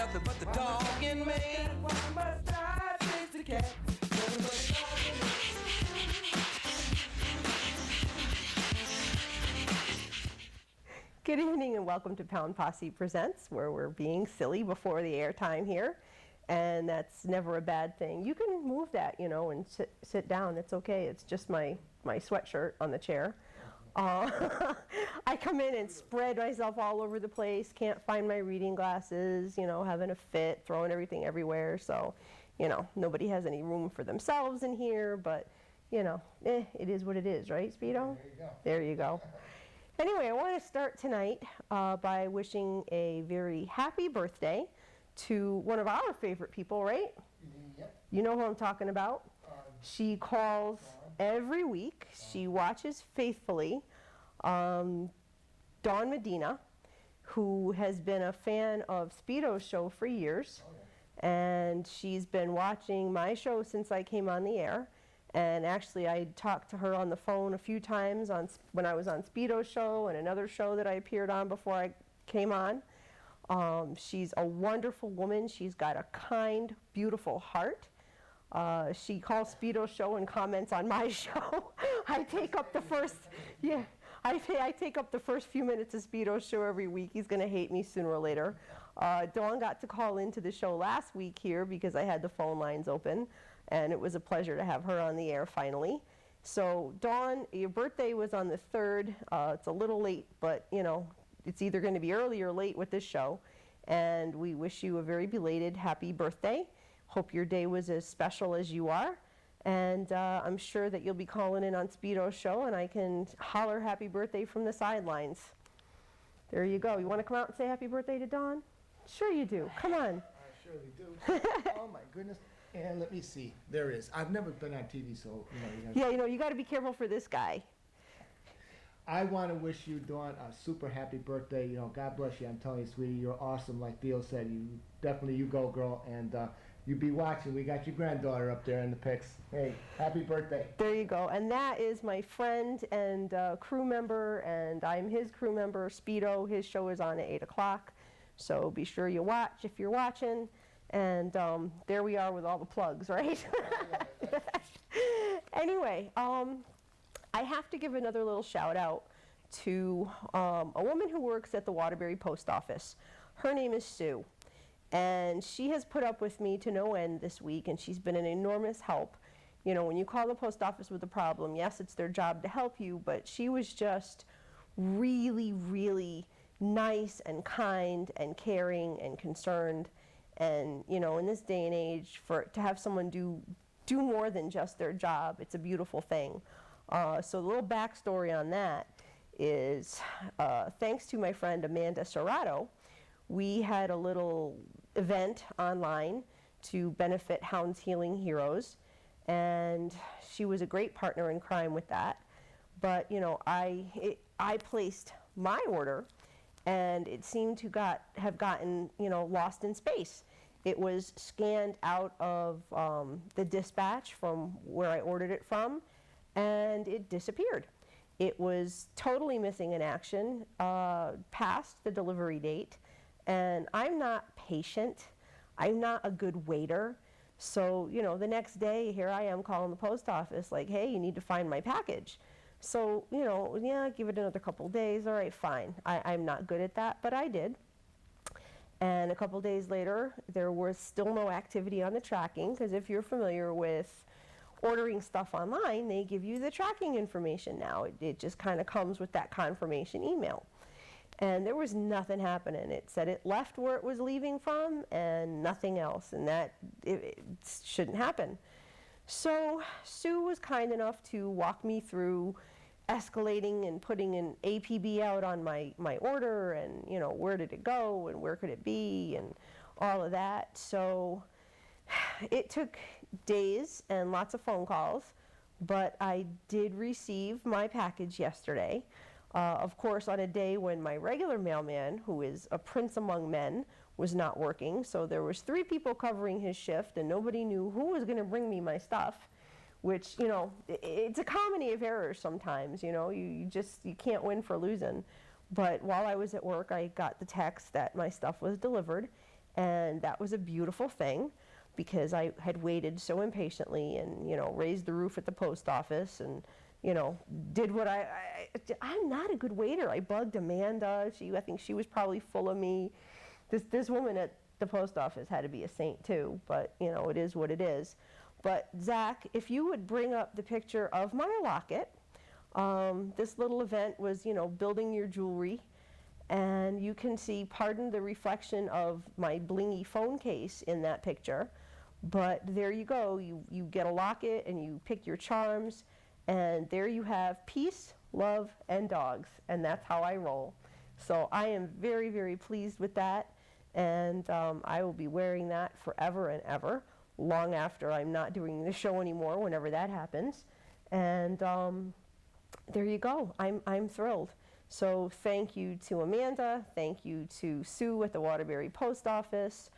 nothing but the dog in me. Why must I chase the cat? Nothing but the dog in me. Good evening and welcome to Pound Posse Presents, where we're being silly before the airtime here, and that's never a bad thing. You can move that, and sit down. It's okay. It's just my sweatshirt on the chair. I come in and spread myself all over the place, can't find my reading glasses, having a fit, throwing everything everywhere. So, nobody has any room for themselves in here, but, it is what it is, right, Speedo? There you go. There you go. Anyway, I want to start tonight by wishing a very happy birthday to one of our favorite people, right? Yep. You know who I'm talking about? She calls every week. She watches faithfully. Dawn Medina, who has been a fan of Speedo's show for years. And she's been watching my show since I came on the air. And actually, I talked to her on the phone a few times when I was on Speedo's show and another show that I appeared on before I came on. She's a wonderful woman. She's got a kind, beautiful heart. She calls Speedo's show and comments on my show. I take up the first, I take up the first few minutes of Speedo's show every week. He's going to hate me sooner or later. Dawn got to call into the show last week here because I had the phone lines open, and it was a pleasure to have her on the air finally. So, Dawn, your birthday was on the 3rd. It's a little late, but, it's either going to be early or late with this show. And we wish you a very belated happy birthday. Hope your day was as special as you are. And I'm sure that you'll be calling in on Speedo's show, and I can holler happy birthday from the sidelines. There you go. You want to come out and say happy birthday to Dawn? Sure you do. Come on. I surely do. Oh my goodness. And let me see. There is. I've never been on TV, so you got to be careful for this guy. I want to wish you, Dawn, a super happy birthday. God bless you. I'm telling you, sweetie, you're awesome. Like Theo said, you go, girl. And you be watching. We got your granddaughter up there in the pics. Hey, happy birthday. There you go. And that is my friend and crew member, and I'm his crew member, Speedo. His show is on at 8 o'clock. So be sure you watch if you're watching. And there we are with all the plugs, right? Anyway, I have to give another little shout out to a woman who works at the Waterbury Post Office. Her name is Sue. And she has put up with me to no end this week, and she's been an enormous help. When you call the post office with a problem, yes, it's their job to help you, but she was just really, really nice and kind and caring and concerned. And, in this day and age, to have someone do more than just their job, it's a beautiful thing. So the little backstory on that is, thanks to my friend Amanda Serrato, we had a little event online to benefit Hounds Healing Heroes, and she was a great partner in crime with that. But, I placed my order, and it seemed to have gotten, lost in space. It was scanned out of the dispatch from where I ordered it from, and it disappeared. It was totally missing in action, past the delivery date, and I'm not patient. I'm not a good waiter. So, the next day, here I am calling the post office like, hey, you need to find my package. So, give it another couple days. All right, fine. I'm not good at that, but I did. And a couple days later, there was still no activity on the tracking, because if you're familiar with ordering stuff online, they give you the tracking information now. It just kind of comes with that confirmation email. And there was nothing happening. It said it left where it was leaving from and nothing else, and that it shouldn't happen. So Sue was kind enough to walk me through escalating and putting an APB out on my order, and where did it go and where could it be and all of that. So it took days and lots of phone calls, but I did receive my package yesterday. Of course, on a day when my regular mailman, who is a prince among men, was not working. So there was 3 people covering his shift, and nobody knew who was going to bring me my stuff, which, it's a comedy of errors sometimes. You can't win for losing. But while I was at work, I got the text that my stuff was delivered, And that was a beautiful thing because I had waited so impatiently and, you know, raised the roof at the post office and, you know, did what I'm not a good waiter. I bugged Amanda. I think she was probably full of me. This woman at the post office had to be a saint too, but, you know, it is what it is. But Zach, if you would bring up the picture of my locket, this little event was, you know, building your jewelry. And you can see, pardon the reflection of my blingy phone case in that picture, but there you go. You get a locket and you pick your charms, and there you have peace, love, and dogs, and that's how I roll. So I am very, very pleased with that, and I will be wearing that forever and ever, long after I'm not doing the show anymore, whenever that happens. And there you go. I'm thrilled. So thank you to Amanda, thank you to Sue at the Waterbury Post Office.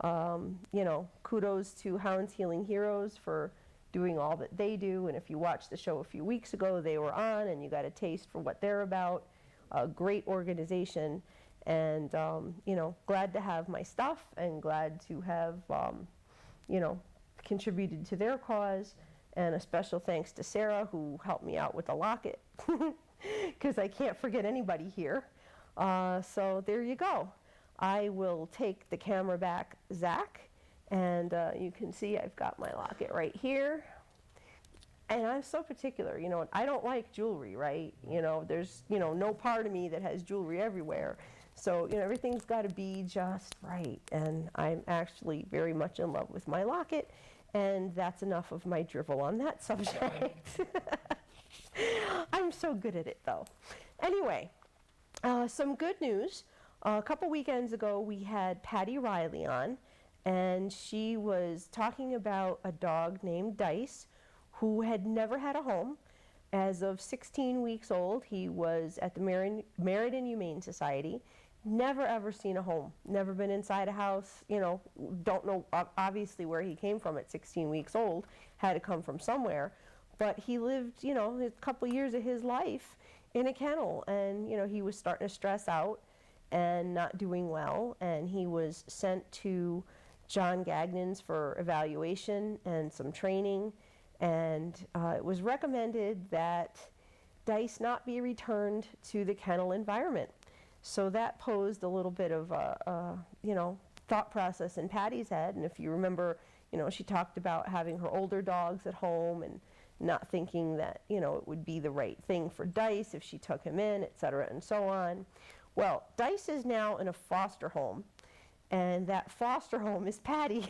You know, kudos to Hounds Healing Heroes for doing all that they do. And if you watched the show a few weeks ago, they were on and you got a taste for what they're about. A great organization. And, you know, glad to have my stuff and glad to have, you know, contributed to their cause. And a special thanks to Sarah, who helped me out with the locket. Because I can't forget anybody here. So there you go. I will take the camera back, Zach, and you can see I've got my locket right here. And I'm so particular, you know, I don't like jewelry, right? You know, there's, you know, no part of me that has jewelry everywhere. So, you know, everything's got to be just right. And I'm actually very much in love with my locket. And that's enough of my drivel on that subject. I'm so good at it, though. Anyway, some good news. A couple weekends ago, we had Patty Riley on, and she was talking about a dog named Dice, who had never had a home. As of 16 weeks old, he was at the Meriden Humane Society. Never ever seen a home, never been inside a house, you know, don't know obviously where he came from at 16 weeks old, had to come from somewhere. But he lived, you know, a couple years of his life in a kennel, and, you know, he was starting to stress out and not doing well, and he was sent to John Gagnon's for evaluation and some training, and it was recommended that Dice not be returned to the kennel environment. So that posed a little bit of a you know, thought process in Patty's head, and if you remember, you know, she talked about having her older dogs at home and not thinking that, you know, it would be the right thing for Dice if she took him in, et cetera, and so on. Well, Dice is now in a foster home, and that foster home is Patty.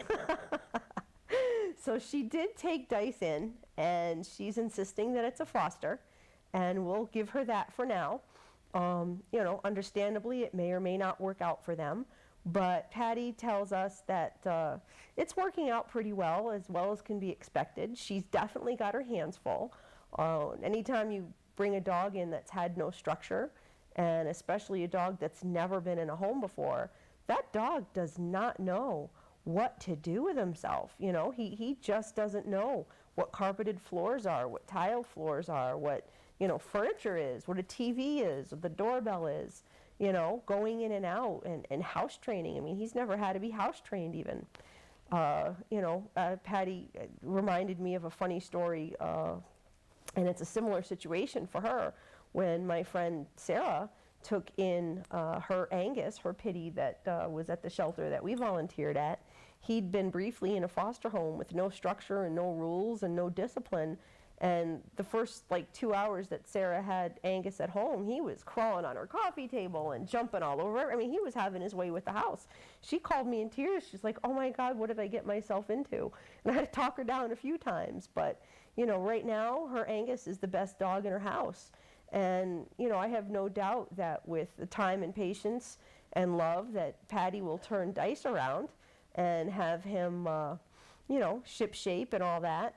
So she did take Dice in, and she's insisting that it's a foster, and we'll give her that for now. You know, understandably, it may or may not work out for them, but Patty tells us that it's working out pretty well as can be expected. She's definitely got her hands full. Anytime you bring a dog in that's had no structure, and especially a dog that's never been in a home before, that dog does not know what to do with himself. You know, he just doesn't know what carpeted floors are, what tile floors are, what, you know, furniture is, what a TV is, what the doorbell is, you know, going in and out, and house training. I mean, he's never had to be house trained even. You know, Patty reminded me of a funny story, and it's a similar situation for her, when my friend Sarah took in her Angus, her pitty that was at the shelter that we volunteered at. He'd been briefly in a foster home with no structure and no rules and no discipline. And the first like 2 hours that Sarah had Angus at home, he was crawling on her coffee table and jumping all over. I mean, he was having his way with the house. She called me in tears. She's like, oh my God, what did I get myself into? And I had to talk her down a few times. But, you know, right now, her Angus is the best dog in her house. And, you know, I have no doubt that with the time and patience and love that Patty will turn Dice around and have him, you know, ship shape and all that.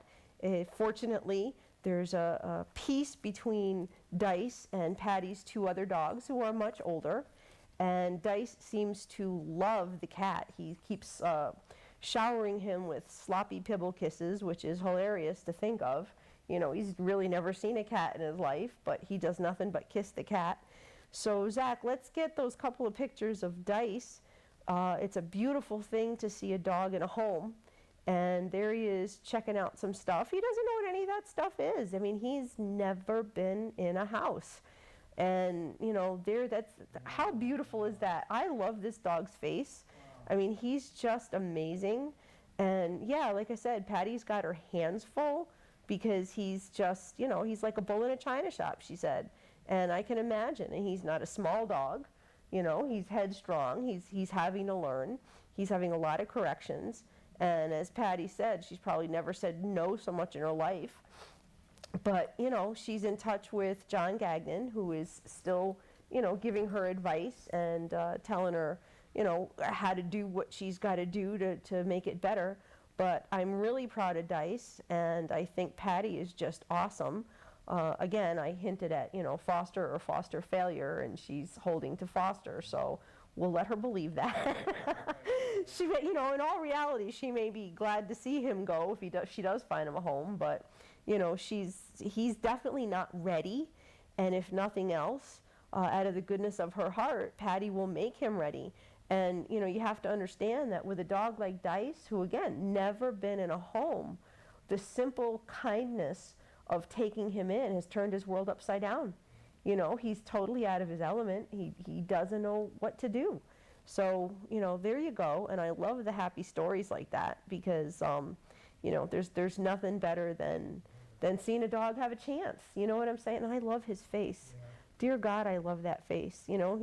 Fortunately, there's a peace between Dice and Patty's two other dogs who are much older. And Dice seems to love the cat. He keeps showering him with sloppy pibble kisses, which is hilarious to think of. You know, he's really never seen a cat in his life, but he does nothing but kiss the cat. So, Zach, let's get those couple of pictures of Dice It's a beautiful thing to see a dog in a home. And there he is checking out some stuff. He doesn't know what any of that stuff is. I mean, he's never been in a house. And, you know, how beautiful is that? I love this dog's face. I mean, he's just amazing. And yeah, like I said, Patty's got her hands full because he's just, you know, he's like a bull in a china shop, she said. And I can imagine. And he's not a small dog. You know, he's headstrong. He's having to learn. He's having a lot of corrections. And as Patty said, she's probably never said no so much in her life. But, you know, she's in touch with John Gagnon, who is still, you know, giving her advice and telling her, you know, how to do what she's got to do to make it better. But I'm really proud of Dice, and I think Patty is just awesome. Again, I hinted at, you know, foster or foster failure, and she's holding to foster, so we'll let her believe that. She may, you know, in all reality, she may be glad to see him go if she does find him a home, but, you know, he's definitely not ready, and if nothing else, out of the goodness of her heart, Patty will make him ready. And, you know, you have to understand that with a dog like Dice, who, again, never been in a home, the simple kindness of taking him in has turned his world upside down. You know, he's totally out of his element. He doesn't know what to do. So, you know, there you go. And I love the happy stories like that because, you know, there's nothing better than seeing a dog have a chance. You know what I'm saying? And I love his face. Yeah. Dear God, I love that face. You know,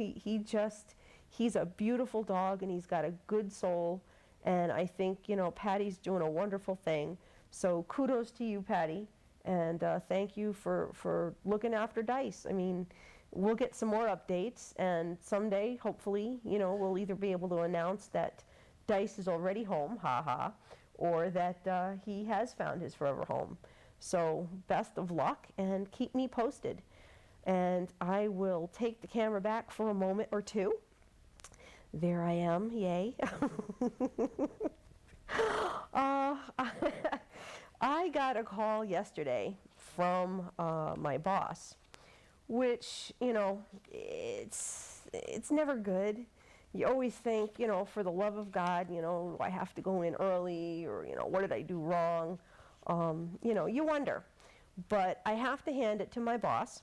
he's a beautiful dog and he's got a good soul. And I think, you know, Patty's doing a wonderful thing. So kudos to you, Patty. And thank you for looking after Dice. I mean, we'll get some more updates, and someday, hopefully, you know, we'll either be able to announce that Dice is already home, ha-ha, or that he has found his forever home. So best of luck, and keep me posted. And I will take the camera back for a moment or two. There I am, yay. I got a call yesterday from my boss, which, you know, it's never good. You always think, you know, for the love of God, you know, do I have to go in early, or, you know, what did I do wrong? You know, you wonder. But I have to hand it to my boss.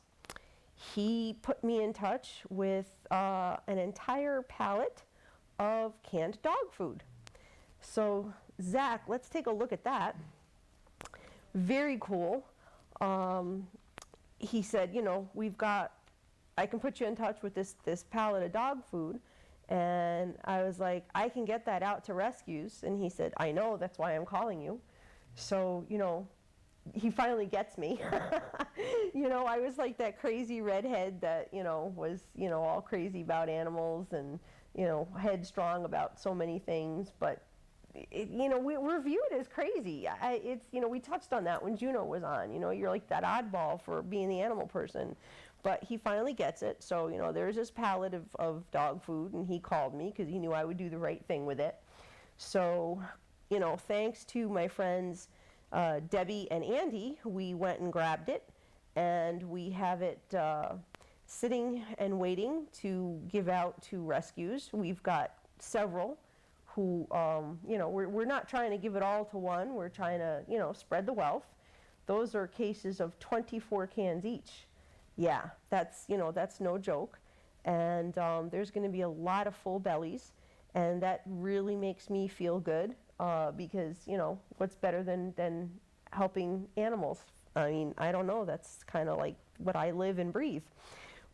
He put me in touch with an entire pallet of canned dog food. So, Zach, let's take a look at that. Very cool. He said, you know, I can put you in touch with this pallet of dog food. And I was like, I can get that out to rescues. And he said, I know, that's why I'm calling you. So, you know, he finally gets me. You know, I was like that crazy redhead that, you know, was, you know, all crazy about animals and, you know, headstrong about so many things. But you know, we're viewed as crazy. It's, you know, we touched on that when Juno was on. You know, you're like that oddball for being the animal person. But he finally gets it. So, you know, there's this pallet of dog food, and he called me because he knew I would do the right thing with it. So, you know, thanks to my friends Debbie and Andy, we went and grabbed it, and we have it sitting and waiting to give out to rescues. We've got several who, you know, we're not trying to give it all to one. We're trying to, you know, spread the wealth. Those are cases of 24 cans each. Yeah, that's, you know, that's no joke. And there's going to be a lot of full bellies, and that really makes me feel good because, you know, what's better than helping animals? I mean, I don't know. That's kind of like what I live and breathe.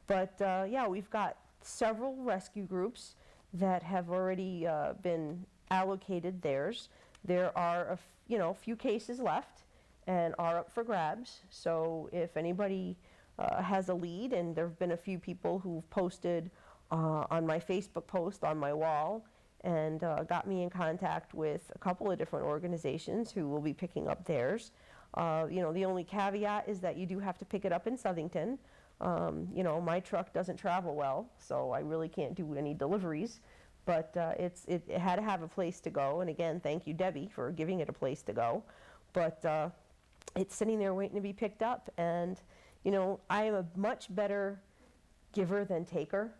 But yeah, we've got several rescue groups that have already been allocated theirs. There are a few cases left and are up for grabs. So if anybody has a lead, and there have been a few people who've posted on my Facebook post on my wall and got me in contact with a couple of different organizations who will be picking up theirs. You know, the only caveat is that you do have to pick it up in Southington. You know, my truck doesn't travel well, so I really can't do any deliveries. But it had to have a place to go. And again, thank you, Debbie, for giving it a place to go. But it's sitting there waiting to be picked up. And, you know, I am a much better giver than taker.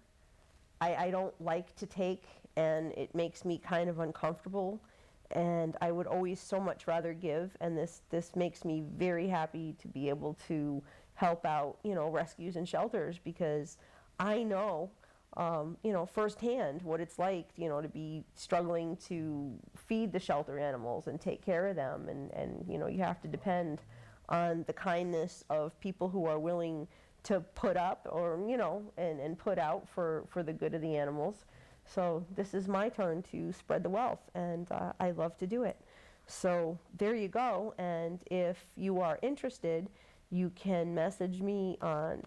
I don't like to take, and it makes me kind of uncomfortable, and I would always so much rather give, and this makes me very happy to be able to help out, rescues and shelters, because I know, firsthand what it's like, to be struggling to feed the shelter animals and take care of them, and you have to depend on the kindness of people who are willing to put up or, and put out for the good of the animals. So this is my turn to spread the wealth, and I love to do it. So there you go, and if you are interested, you can message me on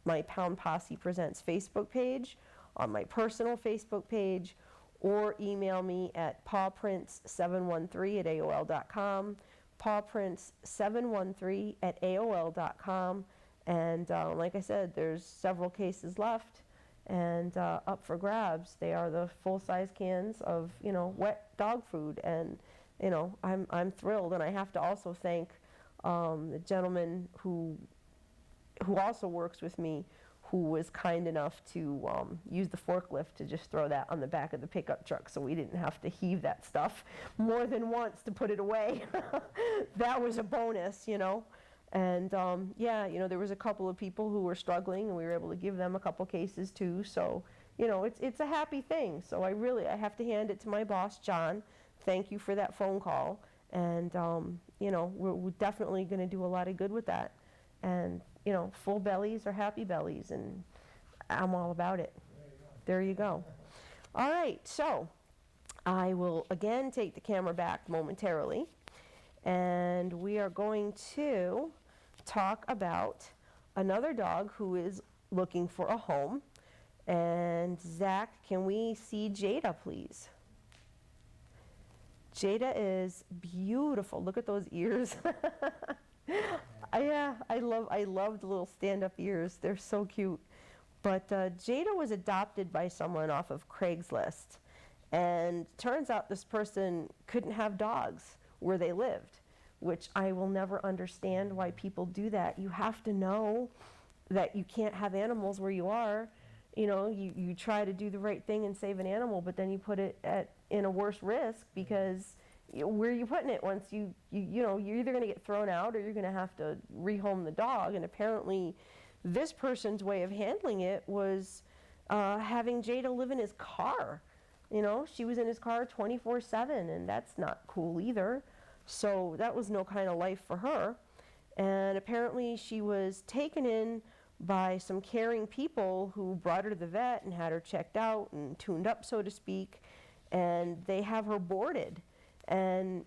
my Pound Posse Presents Facebook page, on my personal Facebook page, or email me at pawprince713@aol.com, pawprince713@aol.com, and like I said, there's several cases left, and up for grabs. They are the full-size cans of, wet dog food, and, I'm thrilled, and I have to also thank the gentleman who also works with me, who was kind enough to use the forklift to just throw that on the back of the pickup truck, so we didn't have to heave that stuff more than once to put it away. That was a bonus, And there was a couple of people who were struggling, and we were able to give them a couple cases too. So, it's a happy thing. So I have to hand it to my boss, John. Thank you for that phone call. And, we're definitely going to do a lot of good with that. And, full bellies are happy bellies, and I'm all about it. There you go. All right, so I will again take the camera back momentarily, and we are going to talk about another dog who is looking for a home. And Zach, can we see Jada, please? Jada is beautiful. Look at those ears. I love the little stand-up ears. They're so cute. But Jada was adopted by someone off of Craigslist. And turns out this person couldn't have dogs where they lived, which I will never understand why people do that. You have to know that you can't have animals where you are. You try to do the right thing and save an animal, but then you put it in a worse risk, because where are you putting it once you're either going to get thrown out, or you're going to have to rehome the dog. And apparently this person's way of handling it was having Jada live in his car. She was in his car 24/7, and that's not cool either. So that was no kind of life for her. And apparently she was taken in by some caring people who brought her to the vet and had her checked out and tuned up, so to speak, and they have her boarded. And,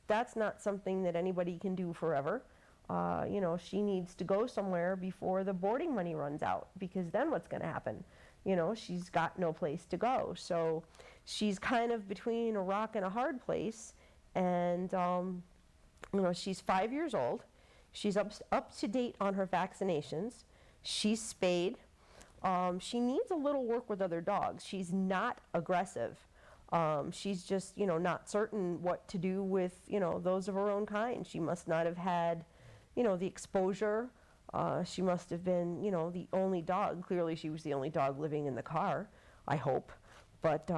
that's not something that anybody can do forever. She needs to go somewhere before the boarding money runs out, because then what's going to happen? She's got no place to go. So she's kind of between a rock and a hard place. And, she's 5 years old. She's up to date on her vaccinations. She's spayed. She needs a little work with other dogs. She's not aggressive. She's just, not certain what to do with, those of her own kind. She must not have had, the exposure. She must have been, the only dog. Clearly she was the only dog living in the car, I hope. But,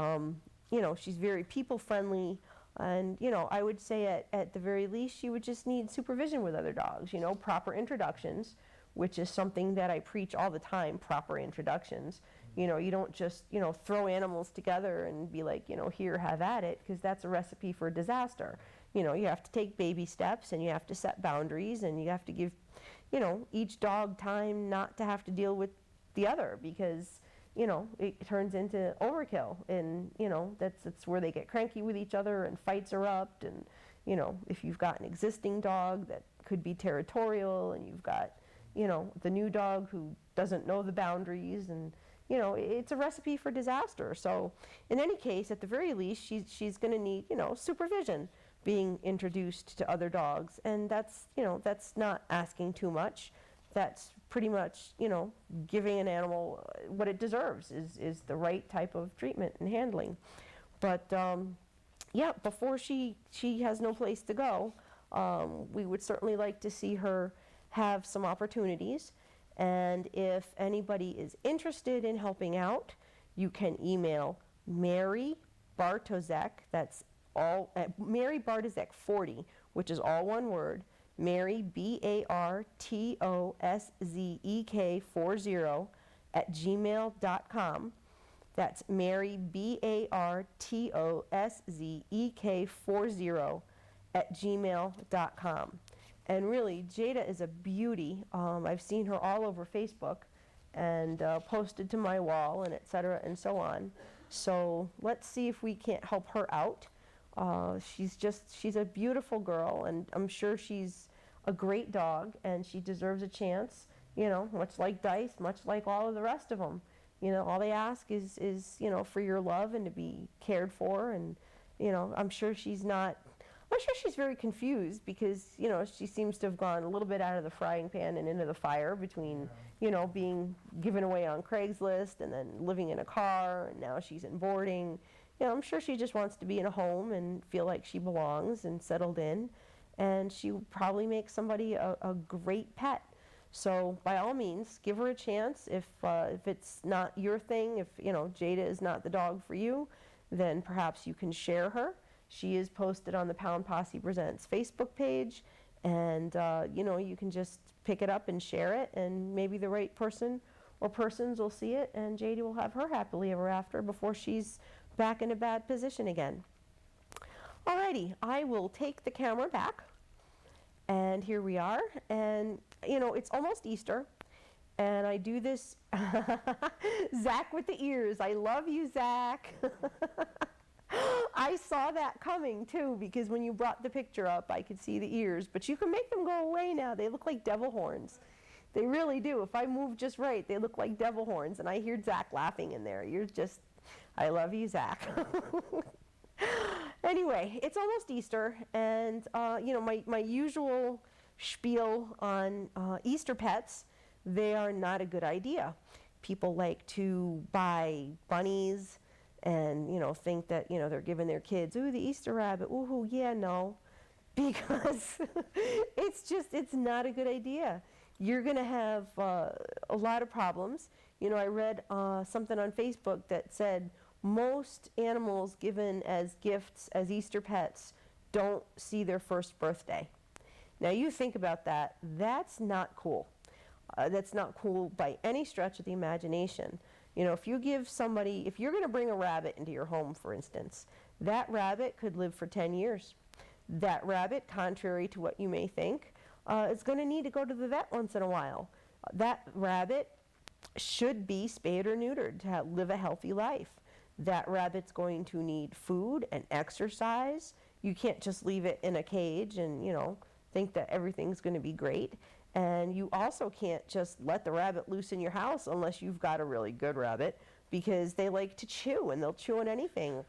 she's very people friendly. And, I would say at the very least, she would just need supervision with other dogs, proper introductions, which is something that I preach all the time, proper introductions. You don't just, throw animals together and be like, here, have at it, because that's a recipe for disaster. You have to take baby steps, and you have to set boundaries, and you have to give, each dog time not to have to deal with the other, because, it turns into overkill, and, that's where they get cranky with each other, and fights erupt, and, if you've got an existing dog that could be territorial, and you've got, the new dog who doesn't know the boundaries, and, it's a recipe for disaster. So in any case, at the very least, she's going to need, supervision being introduced to other dogs. And that's, that's not asking too much. That's pretty much, giving an animal what it deserves, is the right type of treatment and handling. But, before she has no place to go, we would certainly like to see her have some opportunities. And if anybody is interested in helping out, you can email Mary Bartozek, that's all, Mary Bartozek 40, which is all one word, Mary, BARTOSZEK 40 at gmail.com. That's Mary, BARTOSZEK 40 at gmail.com. And really, Jada is a beauty. I've seen her all over Facebook and posted to my wall and et cetera and so on. So let's see if we can't help her out. She's a beautiful girl, and I'm sure she's a great dog, and she deserves a chance, you know, much like Dice, much like all of the rest of them. You know, all they ask is, you know, for your love and to be cared for. And, you know, I'm sure she's very confused because, you know, she seems to have gone a little bit out of the frying pan and into the fire between, you know, being given away on Craigslist and then living in a car, and now she's in boarding. You know, I'm sure she just wants to be in a home and feel like she belongs and settled in. And she would probably make somebody a great pet. So by all means, give her a chance. If it's not your thing, if, you know, Jada is not the dog for you, then perhaps you can share her. She is posted on the Pound Posse Presents Facebook page, and you know, you can just pick it up and share it, and maybe the right person or persons will see it, and Jada will have her happily ever after before she's back in a bad position again. Alrighty, I will take the camera back, and here we are. And you know, it's almost Easter, and I do this. Zach with the ears. I love you, Zach. I saw that coming too, because when you brought the picture up, I could see the ears, but you can make them go away now. They look like devil horns. They really do. If I move just right, they look like devil horns, and I hear Zach laughing in there. I love you, Zach. Anyway, it's almost Easter, and you know, my usual spiel on Easter pets, they are not a good idea. People like to buy bunnies and, you know, think that, you know, they're giving their kids, ooh, the Easter rabbit, ooh, yeah, no, because it's not a good idea. You're going to have a lot of problems. You know, I read something on Facebook that said most animals given as gifts as Easter pets don't see their first birthday. Now you think about that. That's not cool. That's not cool by any stretch of the imagination. You know, if you're going to bring a rabbit into your home, for instance, that rabbit could live for 10 years. That rabbit, contrary to what you may think, is going to need to go to the vet once in a while. That rabbit should be spayed or neutered to live a healthy life. That rabbit's going to need food and exercise. You can't just leave it in a cage and, you know, think that everything's going to be great. And you also can't just let the rabbit loose in your house unless you've got a really good rabbit, because they like to chew, and they'll chew on anything.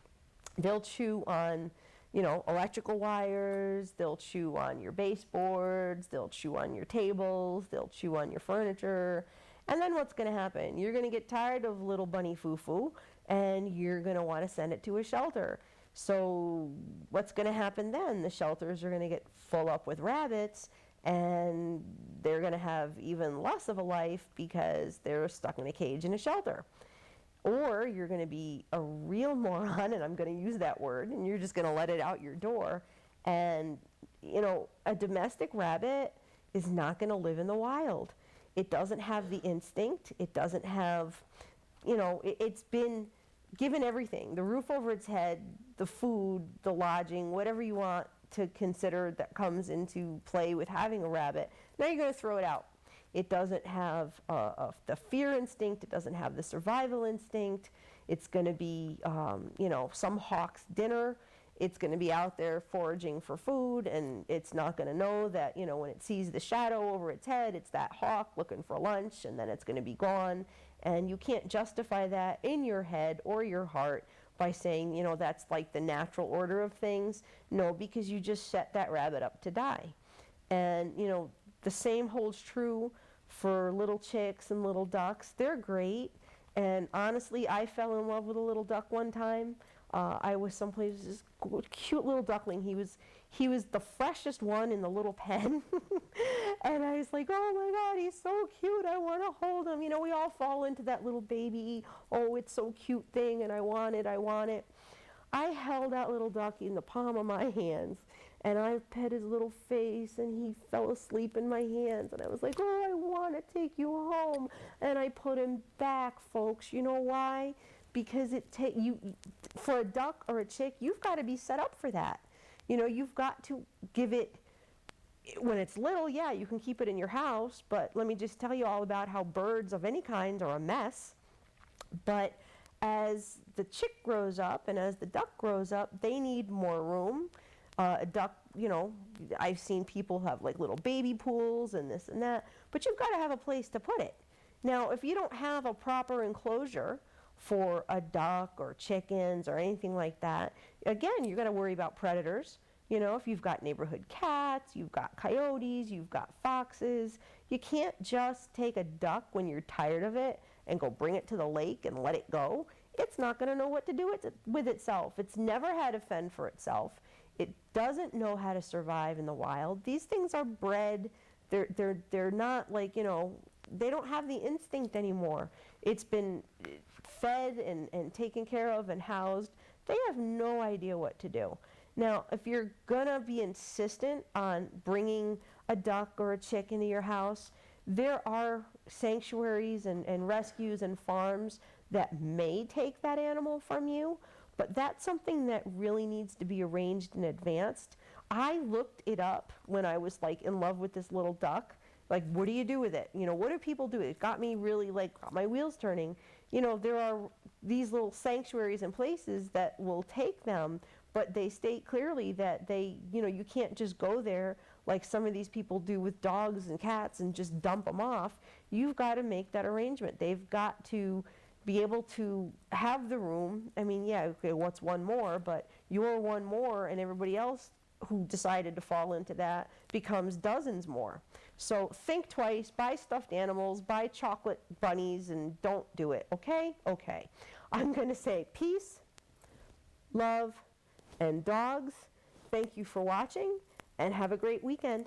They'll chew on, you know, electrical wires, they'll chew on your baseboards, they'll chew on your tables, they'll chew on your furniture. And then what's going to happen? You're going to get tired of little bunny foo-foo, and you're going to want to send it to a shelter. So what's going to happen then? The shelters are going to get full up with rabbits, and they're going to have even less of a life because they're stuck in a cage in a shelter. Or you're going to be a real moron, and I'm going to use that word, and you're just going to let it out your door. And, you know, a domestic rabbit is not going to live in the wild. It doesn't have the instinct. It doesn't have, you know, it's been given everything. The roof over its head, the food, the lodging, whatever you want to consider that comes into play with having a rabbit. Now you're going to throw it out. It doesn't have the fear instinct. It doesn't have the survival instinct. It's going to be, you know, some hawk's dinner. It's going to be out there foraging for food, and it's not going to know that, you know, when it sees the shadow over its head, it's that hawk looking for lunch, and then it's going to be gone. And you can't justify that in your head or your heart by saying, you know, that's like the natural order of things. No, because you just set that rabbit up to die. And, you know, the same holds true for little chicks and little ducks. They're great. And honestly, I fell in love with a little duck one time. I was someplace, this cute little duckling. He was the freshest one in the little pen. And I was like, oh my God, he's so cute. I want to hold him. You know, we all fall into that little baby, oh, it's so cute thing, and I want it, I want it. I held that little ducky in the palm of my hands, and I pet his little face, and he fell asleep in my hands. And I was like, oh, I want to take you home. And I put him back, folks. You know why? Because for a duck or a chick, you've got to be set up for that. You know, you've got to give it, when it's little, yeah, you can keep it in your house, but let me just tell you all about how birds of any kind are a mess. But as the chick grows up and as the duck grows up, they need more room. A duck, you know, I've seen people have like little baby pools and this and that, but you've got to have a place to put it. Now, if you don't have a proper enclosure for a duck or chickens or anything like that, again, you're going to worry about predators. You know, if you've got neighborhood cats, you've got coyotes, you've got foxes, you can't just take a duck when you're tired of it and go bring it to the lake and let it go. It's not going to know what to do with itself. It's never had to fend for itself. It doesn't know how to survive in the wild. These things are bred. They're not like, you know, they don't have the instinct anymore. It's been fed and taken care of and housed. They have no idea what to do. Now, if you're gonna be insistent on bringing a duck or a chick into your house, there are sanctuaries and rescues and farms that may take that animal from you, but that's something that really needs to be arranged in advance. I looked it up when I was like in love with this little duck. Like, what do you do with it? You know, what do people do? It got me really like, got my wheels turning. You know, there are these little sanctuaries and places that will take them, but they state clearly that they, you know, you can't just go there like some of these people do with dogs and cats and just dump them off. You've got to make that arrangement. They've got to be able to have the room. I mean, yeah, okay, what's one more? But you're one more, and everybody else who decided to fall into that becomes dozens more. So think twice, buy stuffed animals, buy chocolate bunnies, and don't do it, okay? Okay. I'm going to say peace, love, and dogs. Thank you for watching, and have a great weekend.